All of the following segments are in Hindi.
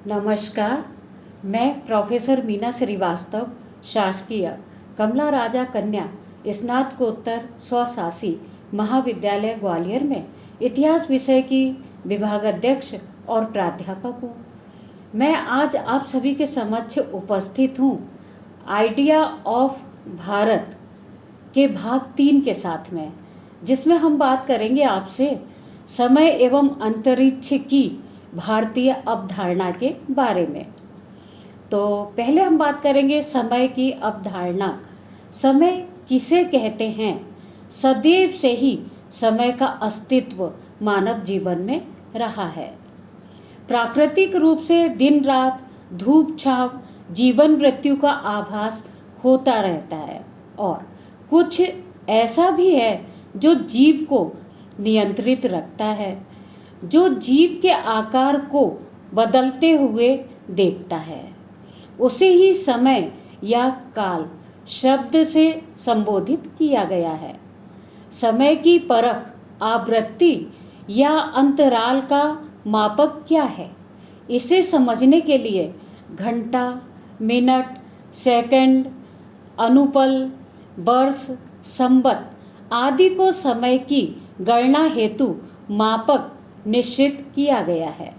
नमस्कार। मैं प्रोफेसर मीना श्रीवास्तव, शासकीय कमला राजा कन्या स्नातकोत्तर स्वशासी महाविद्यालय ग्वालियर में इतिहास विषय की विभागाध्यक्ष और प्राध्यापक हूँ। मैं आज आप सभी के समक्ष उपस्थित हूँ आइडिया ऑफ भारत के भाग 3 के साथ में, जिसमें हम बात करेंगे आपसे समय एवं अंतरिक्ष की भारतीय अवधारणा के बारे में। तो पहले हम बात करेंगे समय की अवधारणा। समय किसे कहते हैं? सदैव से ही समय का अस्तित्व मानव जीवन में रहा है। प्राकृतिक रूप से दिन रात, धूप छांव, जीवन मृत्यु का आभास होता रहता है, और कुछ ऐसा भी है जो जीव को नियंत्रित रखता है, जो जीव के आकार को बदलते हुए देखता है। उसे ही समय या काल शब्द से संबोधित किया गया है। समय की परख, आवृत्ति या अंतराल का मापक क्या है? इसे समझने के लिए घंटा, मिनट, सेकंड, अनुपल, वर्ष, संवत आदि को समय की गणना हेतु मापक निश्चित किया गया है।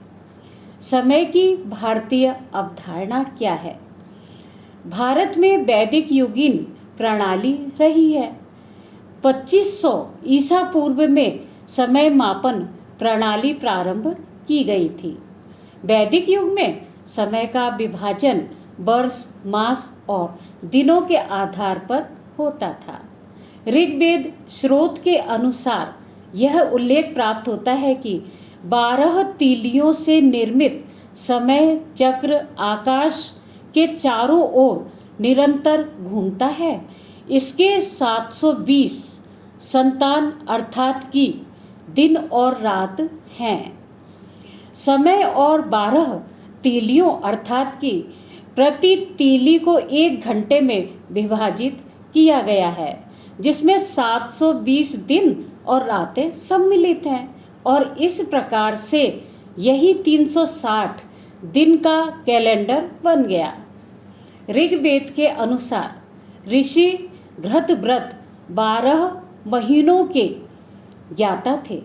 समय की भारतीय अवधारणा क्या है? भारत में वैदिक युगीन प्रणाली रही है। 2500 ईसा पूर्व में समय मापन प्रणाली प्रारंभ की गई थी। वैदिक युग में समय का विभाजन वर्ष, मास और दिनों के आधार पर होता था। ऋग्वेद स्रोत के अनुसार यह उल्लेख प्राप्त होता है कि 12 तीलियों से निर्मित समय चक्र आकाश के चारों ओर निरंतर घूमता है। इसके 720 संतान अर्थात कि दिन और रात हैं। समय और 12 तीलियों अर्थात कि प्रति तीली को 1 घंटे में विभाजित किया गया है, जिसमें 720 दिन और रातें सम्मिलित हैं, और इस प्रकार से यही 360 दिन का कैलेंडर बन गया। ऋग्वेद के अनुसार ऋषि घृतव्रत 12 महीनों के ज्ञाता थे।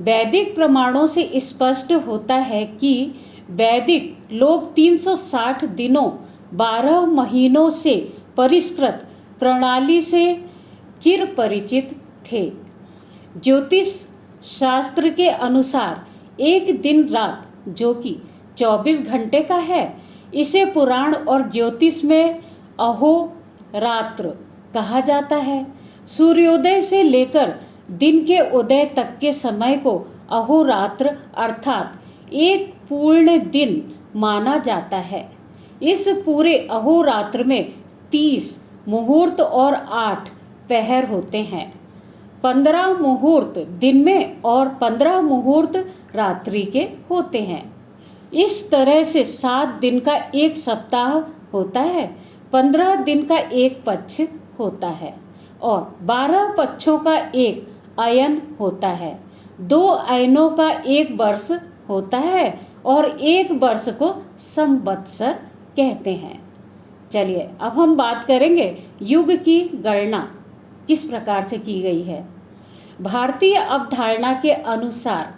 वैदिक प्रमाणों से स्पष्ट होता है कि वैदिक लोग 360 दिनों 12 महीनों से परिष्कृत प्रणाली से चिर परिचित थे। ज्योतिष शास्त्र के अनुसार एक दिन रात, जो कि 24 घंटे का है, इसे पुराण और ज्योतिष में अहोरात्र कहा जाता है। सूर्योदय से लेकर दिन के उदय तक के समय को अहोरात्र अर्थात एक पूर्ण दिन माना जाता है। इस पूरे अहोरात्र में 30 मुहूर्त और 8 पहर होते हैं। 15 मुहूर्त दिन में और 15 मुहूर्त रात्रि के होते हैं। इस तरह से 7 दिन का एक सप्ताह होता है, 15 दिन का एक पक्ष होता है और 12 पक्षों का एक अयन होता है। 2 अयनों का एक वर्ष होता है और एक वर्ष को संवत्सर कहते हैं। चलिए अब हम बात करेंगे युग की गणना किस प्रकार से की गई है। भारतीय अवधारणा के अनुसार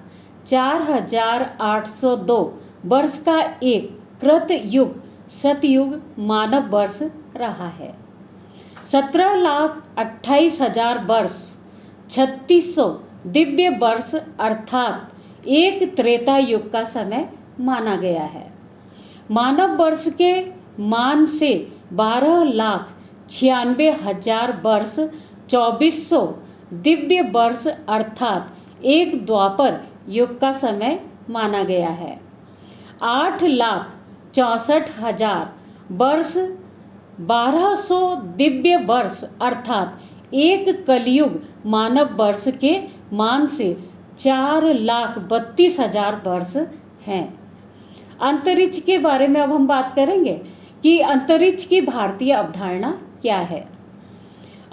4802 वर्ष का एक कृत युग सतयुग मानव वर्ष रहा है। 17,28,000 वर्ष 3600 दिव्य वर्ष अर्थात एक त्रेता युग का समय माना गया है। मानव वर्ष के मान से 12,96,000 वर्ष 2400 दिव्य वर्ष अर्थात एक द्वापर युग का समय माना गया है। 8,64,000 वर्ष 1200 दिव्य वर्ष अर्थात एक कलयुग मानव वर्ष के मान से 4,32,000 वर्ष हैं। अंतरिक्ष के बारे में अब हम बात करेंगे कि अंतरिक्ष की भारतीय अवधारणा क्या है।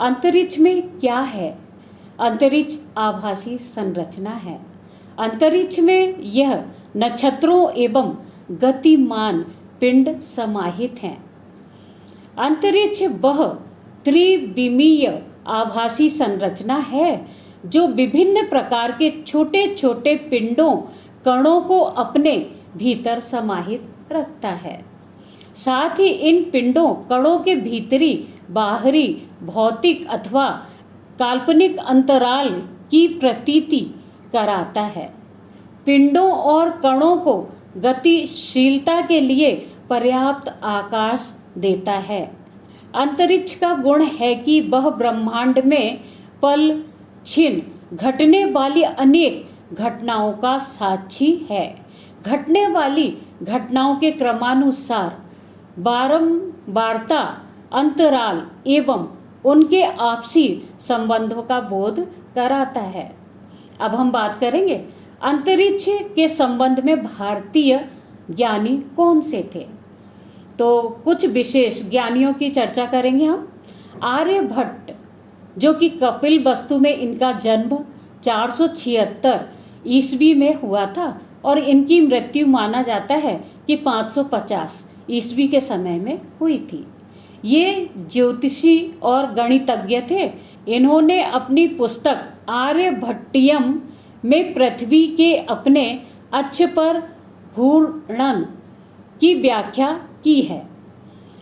अंतरिक्ष में क्या है? अंतरिक्ष आभासी संरचना है। अंतरिक्ष में यह नक्षत्रों एवं गतिमान पिंड समाहित हैं। अंतरिक्ष वह त्रिविमीय आभासी संरचना है जो विभिन्न प्रकार के छोटे छोटे पिंडों कणों को अपने भीतर समाहित रखता है। साथ ही इन पिंडों कणों के भीतरी बाहरी भौतिक अथवा काल्पनिक अंतराल की प्रतीति कराता है। पिंडों और कणों को गतिशीलता के लिए पर्याप्त आकाश देता है। अंतरिक्ष का गुण है कि वह ब्रह्मांड में पल छिन घटने वाली अनेक घटनाओं का साक्षी है। घटने वाली घटनाओं के क्रमानुसार बारंबारता, अंतराल एवं उनके आपसी संबंधों का बोध कराता है। अब हम बात करेंगे अंतरिक्ष के संबंध में भारतीय ज्ञानी कौन से थे। तो कुछ विशेष ज्ञानियों की चर्चा करेंगे हम। आर्यभट्ट, जो कि कपिल वस्तु में इनका जन्म 476 ईस्वी में हुआ था और इनकी मृत्यु माना जाता है कि 550 ईस्वी के समय में हुई थी। ये ज्योतिषी और गणितज्ञ थे। इन्होंने अपनी पुस्तक आर्यभट्टियम में पृथ्वी के अपने अक्ष पर घूर्णन की व्याख्या की है।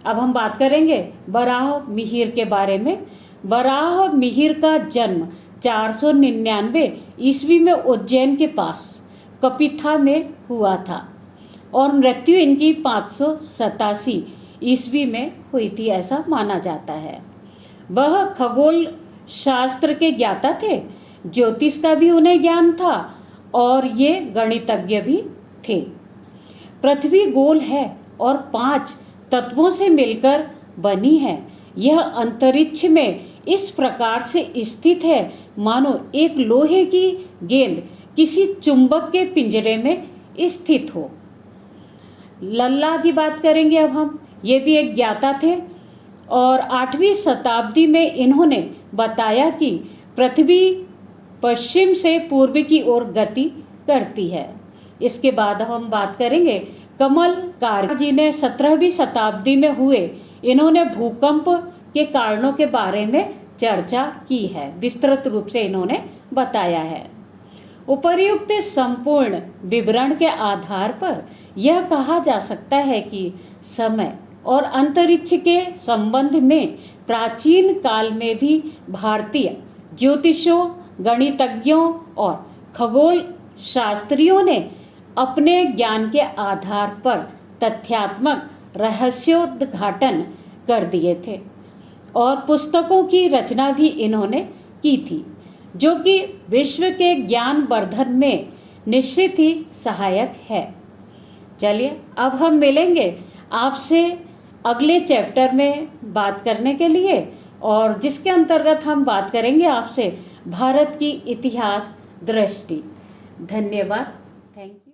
अब हम बात करेंगे वराह मिहिर के बारे में। वराह मिहिर का जन्म 499 ईस्वी में उज्जैन के पास कपिथा में हुआ था और मृत्यु इनकी 587 ईस्वी में हुई थी, ऐसा माना जाता है। वह खगोल शास्त्र के ज्ञाता थे, ज्योतिष का भी उन्हें ज्ञान था और ये गणितज्ञ भी थे। पृथ्वी गोल है और 5 तत्वों से मिलकर बनी है। यह अंतरिक्ष में इस प्रकार से स्थित है मानो एक लोहे की गेंद किसी चुंबक के पिंजरे में स्थित हो। लल्ला की बात करेंगे अब हम। ये भी एक ज्ञाता थे और 8वीं शताब्दी में इन्होंने बताया कि पृथ्वी पश्चिम से पूर्व की ओर गति करती है। इसके बाद हम बात करेंगे कमलकार जी ने 17वीं शताब्दी में हुए इन्होंने भूकंप के कारणों के बारे में चर्चा की है। विस्तृत रूप से इन्होंने बताया है। उपर्युक्त संपूर्ण विवरण के आधार पर यह कहा जा सकता है कि समय और अंतरिक्ष के संबंध में प्राचीन काल में भी भारतीय ज्योतिषों, गणितज्ञों और खगोल शास्त्रियों ने अपने ज्ञान के आधार पर तथ्यात्मक रहस्योद्घाटन कर दिए थे और पुस्तकों की रचना भी इन्होंने की थी, जो कि विश्व के ज्ञान वर्धन में निश्चित ही सहायक है। चलिए अब हम मिलेंगे आपसे अगले चैप्टर में बात करने के लिए, और जिसके अंतर्गत हम बात करेंगे आपसे भारत की इतिहास दृष्टि। धन्यवाद। Thank you.